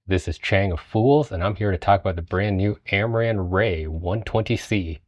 This is Chang of Fools, and I'm here to talk about the brand new Amaran Ray 120C.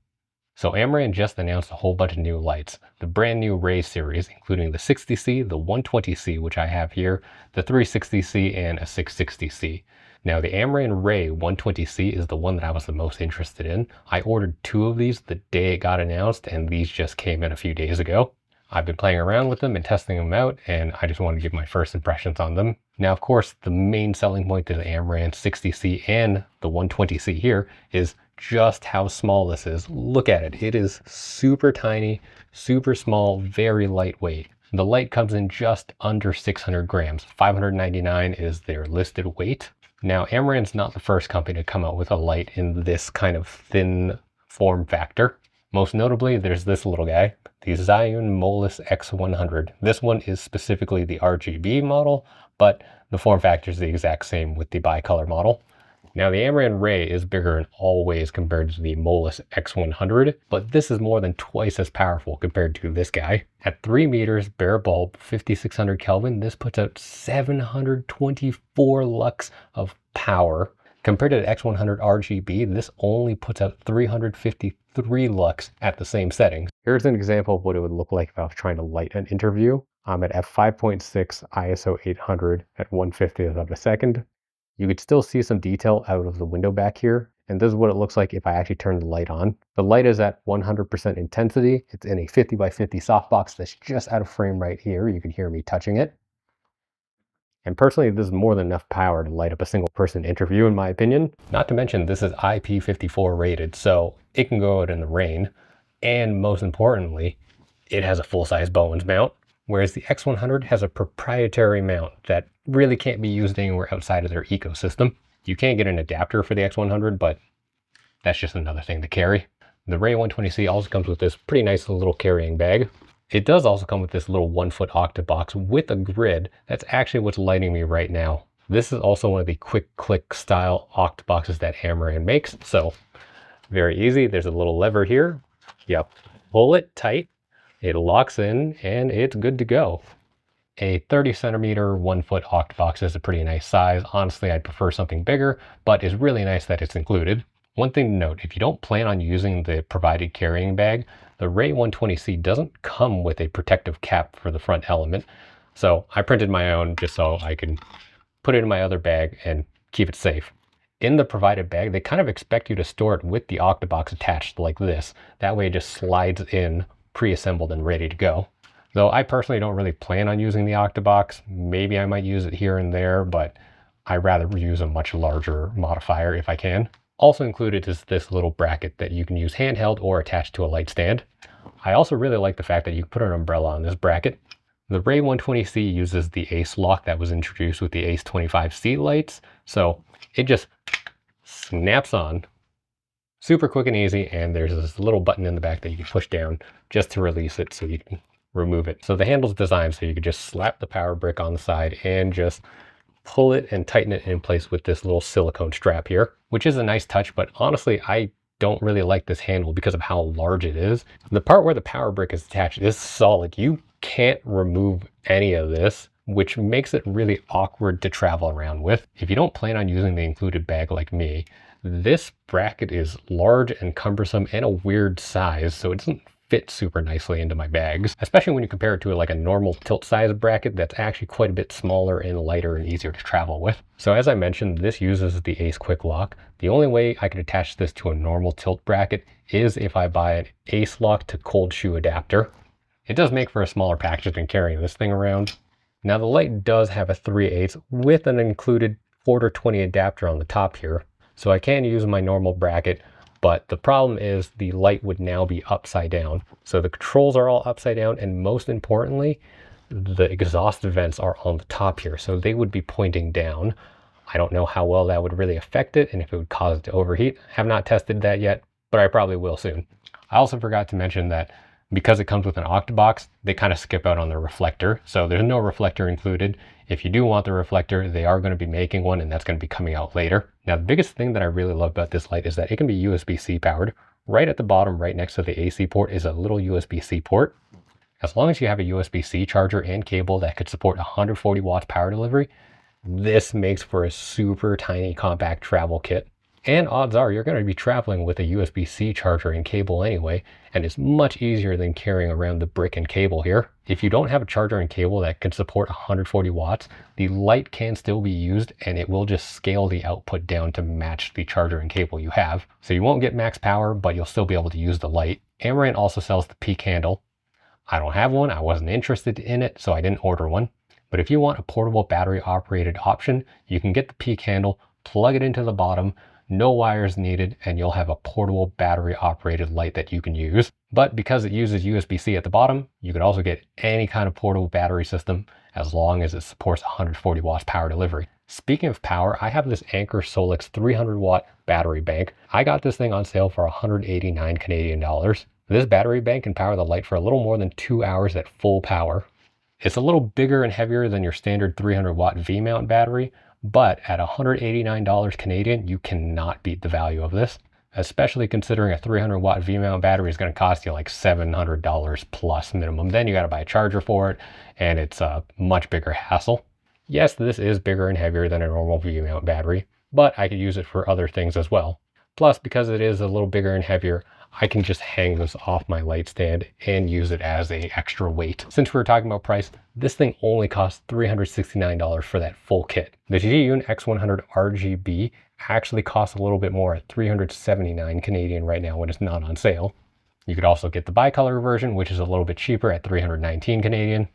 So Amaran just announced a whole bunch of new lights. The brand new Ray series, including the 60C, the 120C, which I have here, the 360C, and a 660C. Now the Amaran Ray 120C is the one that I was the most interested in. I ordered 2 of these the day it got announced, and these just came in a few days ago. I've been playing around with them and testing them out, and I just want to give my first impressions on them. Now, of course, the main selling point to the Amaran 60C and the 120C here is just how small this is. Look at it. It is super tiny, super small, very lightweight. The light comes in just under 600 grams. 599 is their listed weight. Now, Amaran's not the first company to come out with a light in this kind of thin form factor. Most notably, there's this little guy, the Zhiyun Molus X100. This one is specifically the RGB model, but the form factor is the exact same with the bicolor model. Now, the Amaran Ray is bigger in all ways compared to the Molus X100, but this is more than twice as powerful compared to this guy. At 3 meters, bare bulb, 5600 Kelvin, this puts out 724 lux of power. Compared to the X100 RGB, this only puts out 353 lux at the same settings. Here's an example of what it would look like if I was trying to light an interview. I'm at f5.6 ISO 800 at 1/50th of a second. You could still see some detail out of the window back here, and this is what it looks like if I actually turn the light on. The light is at 100% intensity. It's in a 50x50 softbox that's just out of frame right here. You can hear me touching it. And personally, this is more than enough power to light up a single person interview, in my opinion. Not to mention, this is IP54 rated, so it can go out in the rain. And most importantly, it has a full-size Bowens mount, whereas the X100 has a proprietary mount that really can't be used anywhere outside of their ecosystem. You can get an adapter for the X100, but that's just another thing to carry. The Ray 120C also comes with this pretty nice little carrying bag. It does also come with this little 1-foot octabox with a grid. That's actually what's lighting me right now. This is also one of the quick click style octaboxes that Amaran makes. So very easy. There's a little lever here. Yep. Pull it tight. It locks in and it's good to go. A 30 centimeter 1-foot octabox is a pretty nice size. Honestly, I'd prefer something bigger, but it's really nice that it's included. One thing to note, if you don't plan on using the provided carrying bag, the Ray 120C doesn't come with a protective cap for the front element. So I printed my own just so I can put it in my other bag and keep it safe. In the provided bag, they kind of expect you to store it with the octabox attached like this. That way it just slides in pre-assembled and ready to go. Though I personally don't really plan on using the octabox. Maybe I might use it here and there, but I'd rather use a much larger modifier if I can. Also included is this little bracket that you can use handheld or attached to a light stand. I also really like the fact that you can put an umbrella on this bracket. The Ray 120C uses the Ace lock that was introduced with the Ace 25C lights, so it just snaps on super quick and easy, and there's this little button in the back that you can push down just to release it so you can remove it. So the handle's designed so you could just slap the power brick on the side and just pull it and tighten it in place with this little silicone strap here, which is a nice touch, but honestly, I don't really like this handle because of how large it is. The part where the power brick is attached is solid. You can't remove any of this, which makes it really awkward to travel around with. If you don't plan on using the included bag like me, this bracket is large and cumbersome and a weird size, so it doesn't fit super nicely into my bags, especially when you compare it to like a normal tilt size bracket that's actually quite a bit smaller and lighter and easier to travel with. So as I mentioned, this uses the Ace Quick Lock. The only way I could attach this to a normal tilt bracket is if I buy an Ace Lock to cold shoe adapter. It does make for a smaller package than carrying this thing around. Now the light does have a 3/8 with an included 4-20 adapter on the top here, so I can use my normal bracket. But the problem is the light would now be upside down. So the controls are all upside down, and most importantly, the exhaust vents are on the top here. So they would be pointing down. I don't know how well that would really affect it and if it would cause it to overheat. I have not tested that yet, but I probably will soon. I also forgot to mention that because it comes with an octabox, they kind of skip out on the reflector. So there's no reflector included. If you do want the reflector, they are going to be making one, and that's going to be coming out later. Now, the biggest thing that I really love about this light is that it can be USB-C powered. Right at the bottom, right next to the AC port, is a little USB-C port. As long as you have a USB-C charger and cable that could support 140 watts power delivery, This makes for a super tiny compact travel kit. And odds are you're going to be traveling with a USB-C charger and cable anyway, and it's much easier than carrying around the brick and cable here. If you don't have a charger and cable that can support 140 watts, the light can still be used and it will just scale the output down to match the charger and cable you have. So you won't get max power, but you'll still be able to use the light. Amaran also sells the P candle. I don't have one, I wasn't interested in it, so I didn't order one. But if you want a portable battery operated option, you can get the P candle, plug it into the bottom, no wires needed, and you'll have a portable battery operated light that you can use. But because it uses USB-C at the bottom, you could also get any kind of portable battery system as long as it supports 140 watts power delivery. Speaking of power, I have this Anker Solix 300 watt battery bank. I got this thing on sale for 189 Canadian dollars. This battery bank can power the light for a little more than 2 hours at full power. It's a little bigger and heavier than your standard 300 watt V-mount battery, but at $189 Canadian, you cannot beat the value of this, especially considering a 300 watt V-mount battery is going to cost you like $700 plus minimum. Then you got to buy a charger for it, and it's a much bigger hassle. Yes, this is bigger and heavier than a normal V-mount battery, but I could use it for other things as well. Plus, because it is a little bigger and heavier, I can just hang this off my light stand and use it as an extra weight. Since we were talking about price, this thing only costs $369 for that full kit. The Zhiyun X100 RGB actually costs a little bit more at 379 Canadian right now when it's not on sale. You could also get the bicolor version, which is a little bit cheaper at 319 Canadian.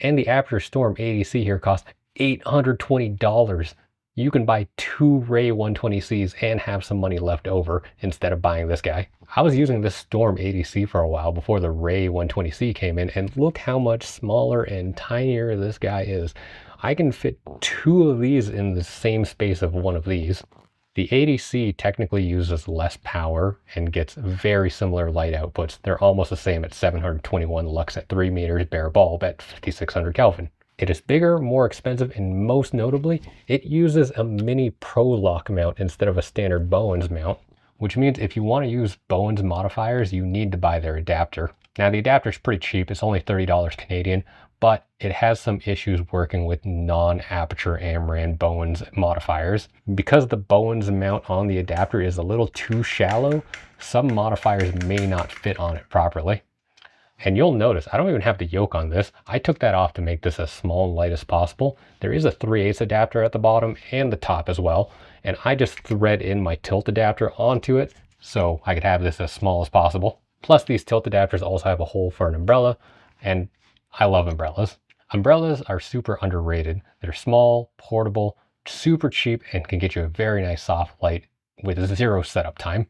And the Aperture Storm ADC here costs $820. You can buy 2 Ray 120Cs and have some money left over instead of buying this guy. I was using this Storm ADC for a while before the Ray 120C came in, and look how much smaller and tinier this guy is. I can fit 2 of these in the same space of one of these. The ADC technically uses less power and gets very similar light outputs. They're almost the same at 721 lux at 3 meters bare bulb at 5600 Kelvin. It is bigger, more expensive, and most notably, it uses a mini Pro Lock mount instead of a standard Bowens mount, which means if you want to use Bowens modifiers, you need to buy their adapter. Now the adapter is pretty cheap, it's only $30 Canadian, but it has some issues working with non-aperture Amaran Bowens modifiers. Because the Bowens mount on the adapter is a little too shallow, some modifiers may not fit on it properly. And you'll notice, I don't even have the yoke on this. I took that off to make this as small and light as possible. There is a 3/8 adapter at the bottom and the top as well. And I just thread in my tilt adapter onto it so I could have this as small as possible. Plus these tilt adapters also have a hole for an umbrella, and I love umbrellas. Umbrellas are super underrated. They're small, portable, super cheap, and can get you a very nice soft light with 0 setup time.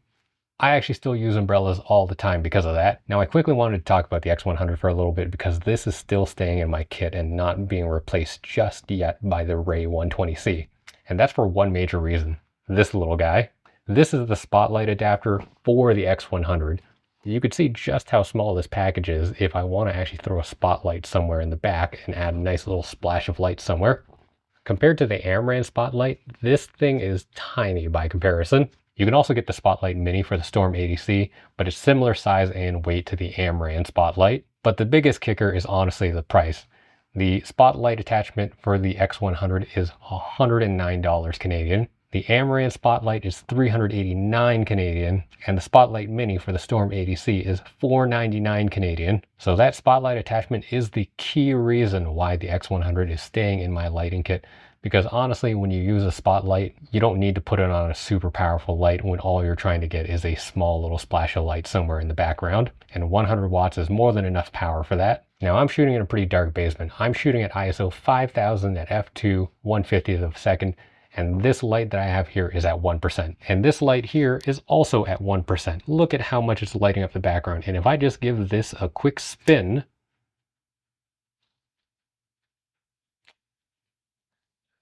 I actually still use umbrellas all the time because of that. Now I quickly wanted to talk about the X100 for a little bit because this is still staying in my kit and not being replaced just yet by the Ray 120C. And that's for one major reason. This little guy. This is the spotlight adapter for the X100. You could see just how small this package is if I want to actually throw a spotlight somewhere in the back and add a nice little splash of light somewhere. Compared to the Amaran spotlight, this thing is tiny by comparison. You can also get the Spotlight Mini for the Storm ADC, but it's similar size and weight to the Amaran Spotlight. But the biggest kicker is honestly the price. The Spotlight attachment for the X100 is $109 Canadian. The Amaran Spotlight is $389 Canadian, and the Spotlight Mini for the Storm ADC is $499 Canadian. So that Spotlight attachment is the key reason why the X100 is staying in my lighting kit. Because honestly, when you use a spotlight, you don't need to put it on a super powerful light when all you're trying to get is a small little splash of light somewhere in the background. And 100 watts is more than enough power for that. Now I'm shooting in a pretty dark basement. I'm shooting at ISO 5000 at f2, 1/50th of a second. And this light that I have here is at 1%. And this light here is also at 1%. Look at how much it's lighting up the background. And if I just give this a quick spin,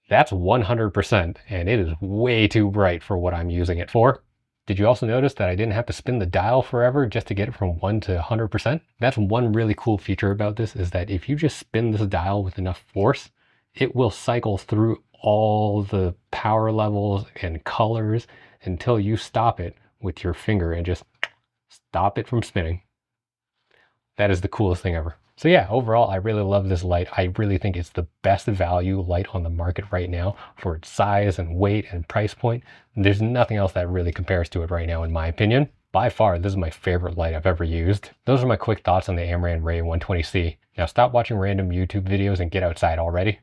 that's 100%, and it is way too bright for what I'm using it for. Did you also notice that I didn't have to spin the dial forever just to get it from 1 to 100%? That's one really cool feature about this, is that if you just spin this dial with enough force, it will cycle through all the power levels and colors until you stop it with your finger and just stop it from spinning. That is the coolest thing ever. So yeah, overall, I really love this light. I really think it's the best value light on the market right now for its size and weight and price point. There's nothing else that really compares to it right now, in my opinion. By far, this is my favorite light I've ever used. Those are my quick thoughts on the Amaran Ray 120C. Now stop watching random YouTube videos and get outside already.